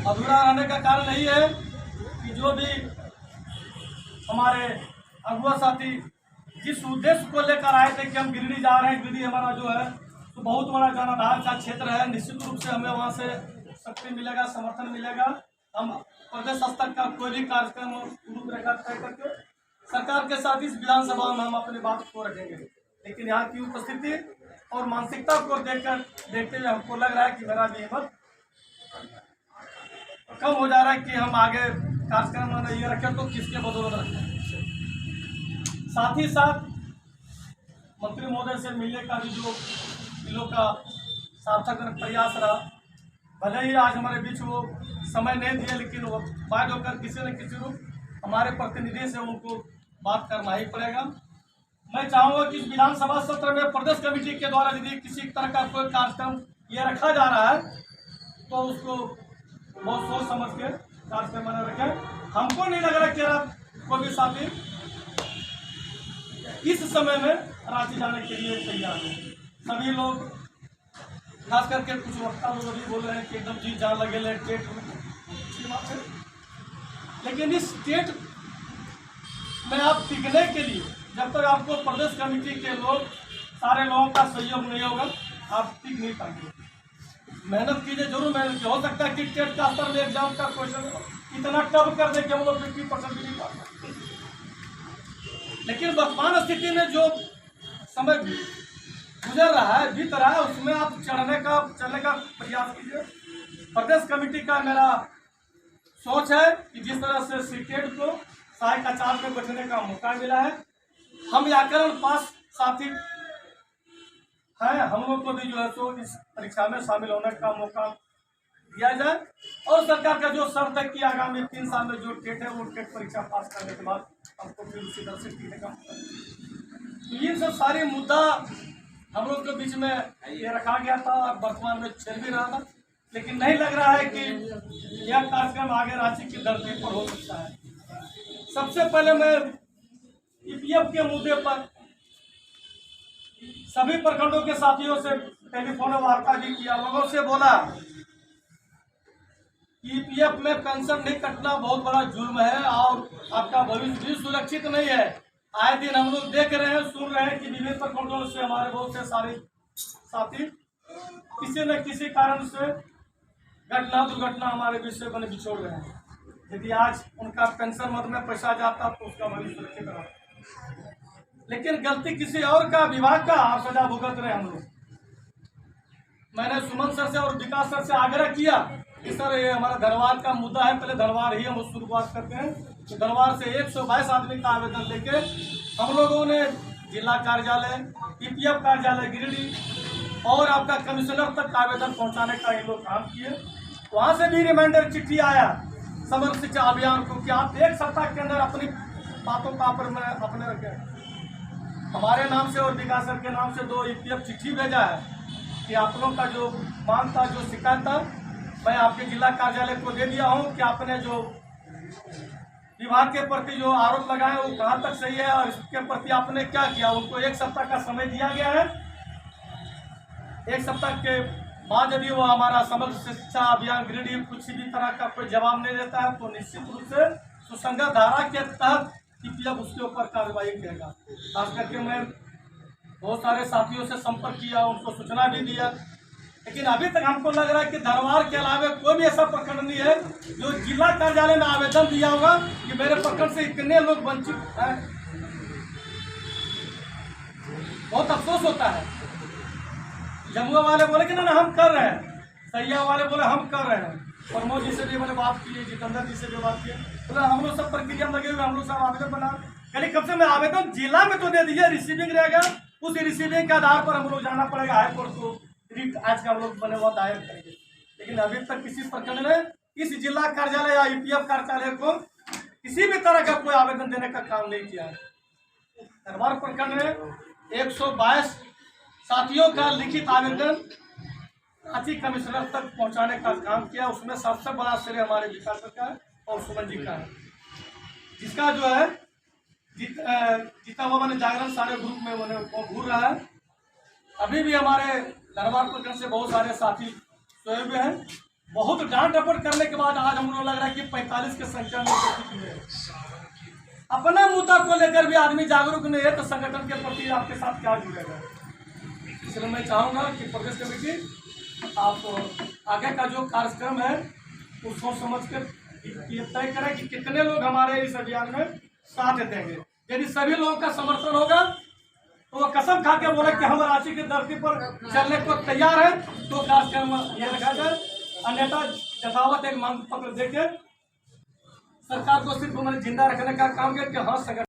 अधूरा रहने का कारण यही है कि जो भी हमारे अगुआ साथी जिस उद्देश्य को लेकर आए थे कि हम गिरिडीह जा रहे हैं, गिरिडीह हमारा जो है तो बहुत बड़ा जनाधार का क्षेत्र है, निश्चित रूप से हमें वहाँ से शक्ति मिलेगा, समर्थन मिलेगा। हम प्रदेश स्तर का कोई भी कार्यक्रम रूपरेखा तय करके सरकार के साथ इस विधानसभा में हम अपनी बात को रखेंगे। लेकिन यहाँ की उपस्थिति और मानसिकता को देखते हुए हमको लग रहा है कि मेरा भी हिम्मत कम हो जा रहा है कि हम आगे कार्यक्रम ये रखें तो किसके बदौलत रखें। साथ ही साथ मंत्री महोदय से मिलने का भी जो दिलों का सार्थक प्रयास रहा, भले ही आज हमारे बीच वो समय नहीं दिए, लेकिन वो बात होकर किसी न किसी रूप हमारे प्रतिनिधि से उनको बात करना ही पड़ेगा। मैं चाहूँगा कि इस विधानसभा सत्र में प्रदेश कमेटी के द्वारा यदि किसी तरह का कोई कार्यक्रम ये रखा जा रहा है तो उसको बहुत सोच समझ के कार्यक्रम बना रखें। हमको नहीं लग रहा कि कोई भी साथी इस समय में रांची जाने के लिए तैयार है। सभी लोग खास करके कुछ वक्ता लोग अभी बोल रहे हैं कि एकदम जी जान लगे टेट, लेकिन इस टेट में आप टिकने के लिए जब तक आपको प्रदेश कमेटी के लोग सारे लोगों का सहयोग नहीं होगा आप टिक नहीं पाएंगे। मेहनत कीजिए, जरूर मेहनत कीजिए। हो सकता है कि टेट का स्तर में एग्जाम का क्वेश्चन इतना टफ कर दे कि हम लोग 50% भी नहीं पा सकते, लेकिन वर्तमान स्थिति में जो समय गुजर रहा है, बीत रहा है, उसमें आप चलने का प्रयास कीजिए। प्रदेश कमेटी का मेरा सोच है कि जिस तरह से सीटेट को सहायक आचार्य में बैठने का मौका मिला है, हम व्याकरण पास साथी हैं, हम लोग को भी जो है तो इस परीक्षा में शामिल होने का मौका दिया जाए। और सरकार का जो शर्त है कि आगामी 3 साल में जो टेट है वो टेट परीक्षा पास करने के बाद हमको फिर उसी तरह से टिकने का मौका। तो ये सब सारे मुद्दा हम लोग के बीच में ये रखा गया था और वर्तमान में चल भी रहा था, लेकिन नहीं लग रहा है कि यह कार्यक्रम आगे रांची की धरती पर हो सकता है। सबसे पहले मैं ईपीएफ के मुद्दे पर सभी प्रखंडों के साथियों से टेलीफोन वार्ता भी किया, लोगों से बोला ईपीएफ में पेंशन नहीं कटना बहुत बड़ा जुर्म है और आपका भविष्य भी सुरक्षित नहीं है। आए दिन हम लोग देख रहे हैं, सुन रहे हैं कि विभिन्न प्रखंडों से हमारे बहुत से सारे साथी किसी न किसी कारण से घटना दुर्घटना हमारे बीच से बने बिछोड़ रहे हैं। यदि आज उनका पेंशन मद में पैसा जाता तो उसका भविष्य सुरक्षित रहा, लेकिन गलती किसी और का, विभाग का, आप सजा भुगत रहे हम लोग। मैंने सुमन सर से और विकास सर से आग्रह किया कि सर ये हमारा धनवार का मुद्दा है, पहले धनवार ही हम शुरुआत करते हैं। तो धनवार से 122 आदमी का आवेदन लेके हम लोगों ने जिला कार्यालय, ईपीएफ कार्यालय गिरिडीह और आपका कमिश्नर तक आवेदन पहुंचाने का ये लोग काम किए। वहां से भी रिमाइंडर चिट्ठी आया समग्र शिक्षा अभियान को कि आप 1 सप्ताह के अंदर अपनी बातों का अपने रखें। हमारे नाम से और विकास सर के नाम से 2 ईपीएफ चिट्ठी भेजा है कि आप लोगों का जो मांग था, जो शिकायत था, मैं आपके जिला कार्यालय को दे दिया हूं कि आपने जो विभाग के प्रति जो आरोप लगाए वो कहाँ तक सही है और इसके प्रति आपने क्या किया। उनको 1 सप्ताह का समय दिया गया है। 1 सप्ताह के बाद यदि वो हमारा समग्र शिक्षा अभियान गिरिडीह कुछ भी तरह का कोई जवाब नहीं देता है तो निश्चित रूप से सुसंगत धारा के तहत ईपीएफ उसके ऊपर कार्रवाई करेगा। खास करके मैं बहुत सारे साथियों से संपर्क किया, उनको सूचना भी दिया, लेकिन अभी तक हमको लग रहा है कि धनवार के अलावा कोई भी ऐसा प्रखंड नहीं है जो जिला कार्यालय में आवेदन दिया होगा कि मेरे प्रखंड से इतने लोग वंचित हैं। बहुत अफसोस होता है। जमुआ वाले बोले कि ना हम कर रहे हैं, सैया वाले बोले हम कर रहे हैं, प्रमोद जी से भी मैंने बात की, जितेंद्र जी से भी बात की, तो हम लोग सब प्रक्रिया में लगे हुए, हम लोग सब आवेदन बना, कहीं कम से कम आवेदन जिला में तो दे दीजिए, रिसीविंग रहेगा, उस रिसीविंग के आधार पर हम लोग जाना पड़ेगा हाईकोर्ट को, रिट आज का हम लोग बने हुआ दायर करेंगे। लेकिन अभी तक किसी प्रखंड ने इस जिला कार्यालय या ईपीएफ कार्यालय को किसी भी तरह का कोई आवेदन देने का काम नहीं किया है। धनवार प्रखंड में 122 साथियों का लिखित आवेदन रांची कमिश्नर तक पहुंचाने का काम किया। उसमें सबसे बड़ा श्रेय हमारे विकास का है और सुमन जी का है, जिसका जो है जीता हुआ मैंने जागरण सारे ग्रुप में वो घूर रहा है। अभी भी हमारे धनवार प्रखंड से बहुत सारे साथी सोए हुए हैं, बहुत डांट डपट करने के बाद आज हम लोग लग रहा है कि 45 की संख्या में उपस्थित हुए हैं। अपना मुद्दा को लेकर भी आदमी जागरूक नहीं है तो संगठन के प्रति आपके साथ क्या जुड़ेगा। इसलिए मैं चाहूँगा कि प्रदेश कमेटी आप आगे का जो कार्यक्रम है वो सोच समझ कर ये तय करें कि कितने लोग हमारे इस अभियान में साथ देंगे। यदि सभी लोगों का समर्थन होगा तो वो कसम खा के बोले कि हम रांची की धरती पर चलने को तैयार है, तो कार्यक्रम ये रखा जाए। अन्यथा यथावत एक मांग पत्र देके सरकार को सिर्फ उन्होंने जिंदा रखने का काम किया कि हाँ संगठन